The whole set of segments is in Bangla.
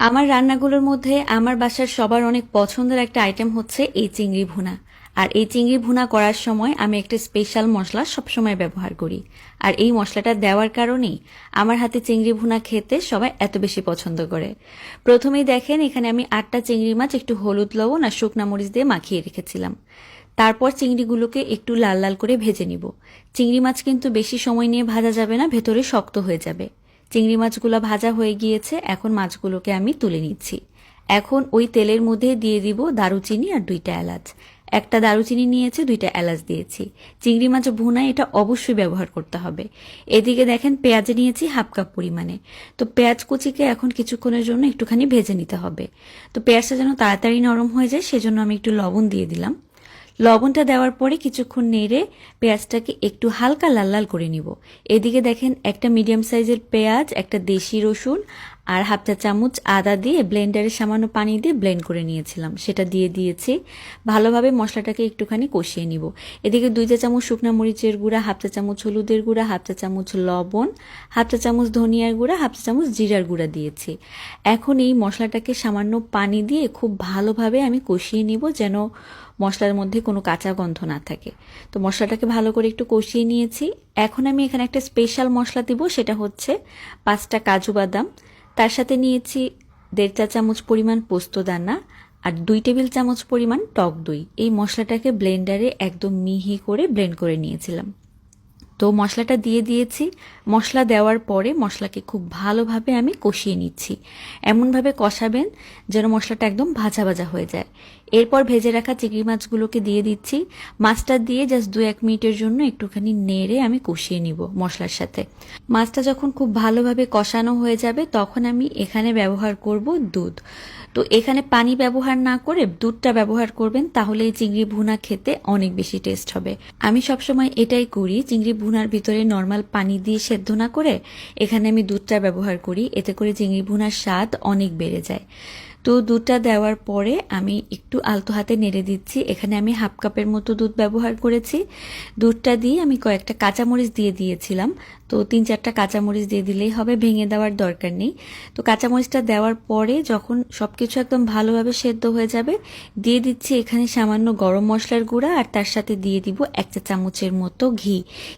আমার রান্নাগুলোর মধ্যে আমার বাসার সবার অনেক পছন্দের একটা আইটেম হচ্ছে এই চিংড়ি ভুনা। আর এই চিংড়ি ভুনা করার সময় আমি একটা স্পেশাল মশলা সবসময় ব্যবহার করি। আর এই মশলাটা দেওয়ার কারণেই আমার হাতে চিংড়ি ভুনা খেতে সবাই এত বেশি পছন্দ করে। প্রথমেই দেখেন এখানে আমি 8টা চিংড়ি মাছ একটু হলুদ লবণ আর শুকনা মরিচ দিয়ে মাখিয়ে রেখেছিলাম। তারপর চিংড়িগুলোকে একটু লাল লাল করে ভেজে নিব। চিংড়ি মাছ কিন্তু বেশি সময় নিয়ে ভাজা যাবে না, ভেতরে শক্ত হয়ে যাবে। চিংড়ি মাছগুলো ভাজা হয়ে গিয়েছে, এখন মাছগুলোকে আমি তুলে নিচ্ছি। এখন ওই তেলের মধ্যে দিয়ে দিব দারুচিনি আর 2টা এলাচ। একটা দারুচিনি নিয়েছে, 2টা এলাচ দিয়েছি। চিংড়ি মাছ ভুনায় এটা অবশ্যই ব্যবহার করতে হবে। এদিকে দেখেন পেঁয়াজ নিয়েছি হাফ কাপ পরিমাণে। তো পেঁয়াজ কুচিকে এখন কিছুক্ষণের জন্য একটুখানি ভেজে নিতে হবে। তো পেঁয়াজটা যেন তাড়াতাড়ি নরম হয়ে যায় সেজন্য আমি একটু লবণ দিয়ে দিলাম। লবণটা দেওয়ার পরে কিছুক্ষণ নেড়ে পেঁয়াজটাকে একটু হালকা লাল লাল করে নিব। এদিকে দেখেন একটা মিডিয়াম সাইজের পেঁয়াজ, একটা দেশি রসুন আর হাফ চা চামচ আদা দিয়ে ব্লেন্ডারে সামান্য পানি দিয়ে ব্লেন্ড করে নিয়েছিলাম, সেটা দিয়ে দিয়েছি। ভালোভাবে মশলাটাকে একটুখানি কষিয়ে নিব। এদিকে 2 চা চামচ শুকনা মরিচের গুঁড়া, হাফ চা চামচ হলুদের গুঁড়া, হাফ চা চামচ লবণ, হাফ চা চামচ ধনিয়ার গুঁড়া, হাফ চা চামচ জিরার গুঁড়া দিয়েছি। এখন এই মশলাটাকে সামান্য পানি দিয়ে খুব ভালোভাবে আমি কষিয়ে নিব, যেন মশলার মধ্যে কোনো কাঁচা গন্ধ না থাকে। তো মশলাটাকে ভালো করে একটু কষিয়ে নিয়েছি। এখন আমি এখানে একটা স্পেশাল মশলা দিব, সেটা হচ্ছে 5টা কাজু বাদাম। তার সাথে নিয়েছি 1.5 চা চামচ পরিমাণ পোস্তদানা আর 2 টেবিল চামচ পরিমাণ টক দই। এই মশলাটাকে ব্লেন্ডারে একদম মিহি করে ব্লেন্ড করে নিয়েছিলাম। তো মশলাটা দিয়ে দিয়েছি। মশলা দেওয়ার পরে মশলাকে খুব ভালোভাবে আমি কষিয়ে নিচ্ছি। এমনভাবে কষাবেন যেন মশলাটা একদম ভাজা ভাজা হয়ে যায়। এরপর ভেজে রাখা চিংড়ি মাছগুলোকে দিয়ে দিচ্ছি। মাছটা দিয়ে জাস্ট 2-1 মিনিটের জন্য একটুখানি নেড়ে আমি কষিয়ে নিব মশলার সাথে। মাছটা যখন খুব ভালোভাবে কষানো হয়ে যাবে তখন আমি এখানে ব্যবহার করব দুধ। তো এখানে পানি ব্যবহার না করে দুধটা ব্যবহার করবেন, তাহলে এই চিংড়ি ভুনা খেতে অনেক বেশি টেস্ট হবে। আমি সবসময় এটাই করি, চিংড়ি ভুনার ভিতরে নর্মাল পানি দিয়ে সেদ্ধ না করে এখানে আমি দুধটা ব্যবহার করি, এতে করে চিংড়ি ভুনার স্বাদ অনেক বেড়ে যায়। তো দুধটা দেওয়ার পরে আমি একটু আলতো হাতে নেড়ে দিচ্ছি। এখানে আমি হাফ কাপের মতো দুধ ব্যবহার করেছি। দুধটা দিয়ে আমি কয়েকটা কাঁচামরিচ দিয়ে দিয়েছিলাম। তো 3-4টা কাঁচামরিচ দিয়ে দিলেই হবে, ভেঙে দেওয়ার দরকার নেই। তো কাঁচামরিচটা দেওয়ার পরে যখন সবকিছু একদম ভালোভাবে সেদ্ধ হয়ে যাবে, দিয়ে দিচ্ছি এখানে সামান্য গরম মশলার গুঁড়া আর তার সাথে দিয়ে দিব 1 চা চামচের মতো ঘি।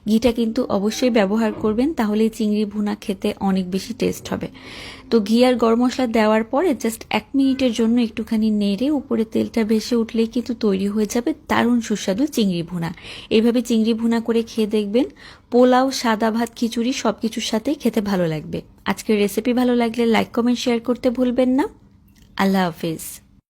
ঘিটা কিন্তু অবশ্যই ব্যবহার করবেন, তাহলে চিংড়ি ভুনা খেতে অনেক বেশি টেস্ট হবে। তো ঘি আর গরম মশলা দেওয়ার পরে জাস্ট 1 মিনিটের জন্য একটুখানি নেড়ে উপরে তেলটা ভেসে উঠলেই কিন্তু তৈরি হয়ে যাবে দারুণ সুস্বাদু চিংড়ি ভুনা। এইভাবে চিংড়ি ভুনা করে খেয়ে দেখবেন, পোলাও, সাদা ভাত, খিচুড়ি সবকিছুর সাথেই খেতে ভালো লাগবে। আজকের রেসিপি ভালো লাগলে লাইক, কমেন্ট, শেয়ার করতে ভুলবেন না। আল্লাহ হাফিজ।